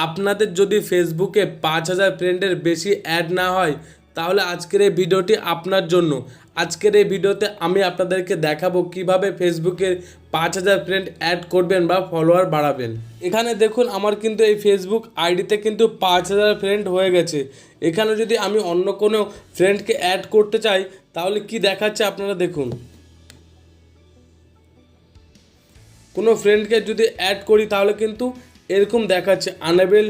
আপনাদের যদি ফেসবুকে 5,000 ফ্রেন্ডের বেশি অ্যাড না হয় তাহলে আজকের এই ভিডিওটি আপনার জন্য। আজকের এই ভিডিওতে আমি আপনাদেরকে দেখাবো কিভাবে ফেসবুকে 5,000 ফ্রেন্ড অ্যাড করবেন বা ফলোয়ার বাড়াবেন। এখানে দেখুন আমার কিন্তু এই ফেসবুক আইডিতে কিন্তু 5,000 ফ্রেন্ড হয়ে গেছে। এখানে যদি আমি অন্য কোনো ফ্রেন্ডকে অ্যাড করতে চাই তাহলে কি দেখাচ্ছে আপনারা দেখুন। কোনো ফ্রেন্ডকে যদি অ্যাড করি তাহলে কিন্তু এরকম দেখাচ্ছে unable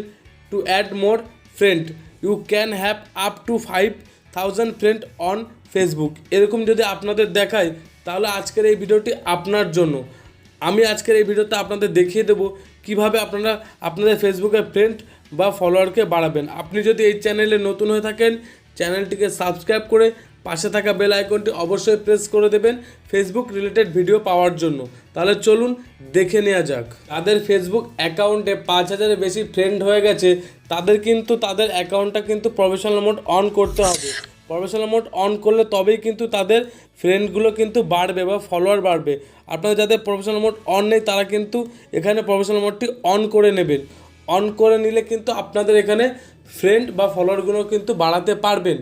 to add more friend, you can have up to 5,000 friend on Facebook. এরকম যদি আপনাদের দেখায় তাহলে আজকের এই ভিডিওটি আপনার জন্য। আমি আজকের এই ভিডিওতে আপনাদের দেখিয়ে দেবো কিভাবে আপনারা আপনাদের ফেসবুকে ফ্রেন্ড বা ফলোয়ারকে বাড়াবেন। আপনি যদি এই চ্যানেলে নতুন হয়ে থাকেন চ্যানেলটিকে সাবস্ক্রাইব করে পাশে থাকা বেল আইকনটি অবশ্যই প্রেস করে দেবেন ফেসবুক রিলেটেড ভিডিও পাওয়ার জন্য। তাহলে চলুন দেখে নেওয়া যাক। তাদের ফেসবুক অ্যাকাউন্টে 5,000-এর বেশি ফ্রেন্ড হয়ে গেছে, তাদের কিন্তু তাদের অ্যাকাউন্টটা কিন্তু প্রফেশনাল মোড অন করতে হবে। প্রফেশনাল মোড অন করলে তবেই কিন্তু তাদের ফ্রেন্ডগুলো কিন্তু বাড়বে বা ফলোয়ার বাড়বে। আপনারা যাদের প্রফেশনাল মোড অন নেই তারা কিন্তু এখানে প্রফেশনাল মোডটি অন করে নেবেন। অন করে নিলে কিন্তু আপনাদের এখানে ফ্রেন্ড বা ফলোয়ারগুলো কিন্তু বাড়াতে পারবেন।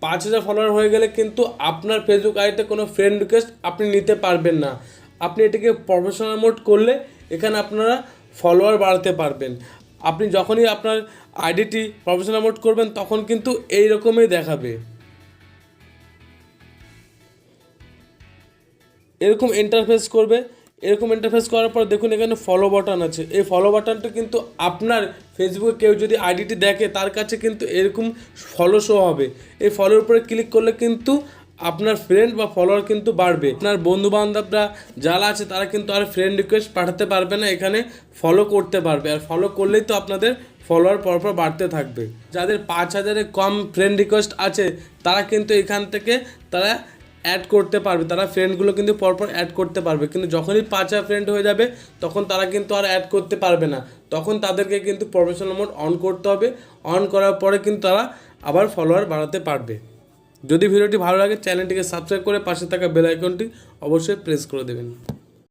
5,000 ফলোয়ার হয়ে গেলে কিন্তু আপনার ফেসবুক আইডিতে কোনো ফ্রেন্ড রিকোয়েস্ট আপনি নিতে পারবেন না। আপনি এটাকে প্রফেশনাল মোড করলে এখানে আপনারা ফলোয়ার বাড়াতে পারবেন। আপনি যখনই আপনার আইডিটি প্রফেশনাল মোড করবেন তখন কিন্তু এই রকমই দেখাবে। এরকম ইন্টারফেস করবে। এরকম ইন্টারফেস করার পর দেখুন এখানে ফলো বাটন আছে। এই ফলো বাটনটা কিন্তু আপনার ফেসবুকে কেউ যদি আইডিটি দেখে তার কাছে কিন্তু এরকম ফলো শো হবে। এই ফলোর উপরে ক্লিক করলে কিন্তু আপনার ফ্রেন্ড বা ফলোয়ার কিন্তু বাড়বে। আপনার বন্ধুবান্ধবরা যারা আছে তারা কিন্তু আর ফ্রেন্ড রিকোয়েস্ট পাঠাতে পারবে না, এখানে ফলো করতে পারবে। আর ফলো করলেই তো আপনাদের ফলোয়ার পরপর বাড়তে থাকবে। যাদের 5,000-এর কম ফ্রেন্ড রিকোয়েস্ট আছে তারা কিন্তু এখান থেকে তারা অ্যাড করতে পারবে, তারা ফ্রেন্ডগুলো কিন্তু পরপর অ্যাড করতে পারবে। কিন্তু যখনই 5,000 ফ্রেন্ড হয়ে যাবে তখন তারা কিন্তু আর অ্যাড করতে পারবে না। তখন তাদেরকে কিন্তু প্রফেশনাল মোড অন করতে হবে। অন করার পরে কিন্তু তারা আবার ফলোয়ার বাড়াতে পারবে। যদি ভিডিওটি ভালো লাগে চ্যানেলটিকে সাবস্ক্রাইব করে পাশে থাকা বেল আইকনটি অবশ্যই প্রেস করে দেবেন।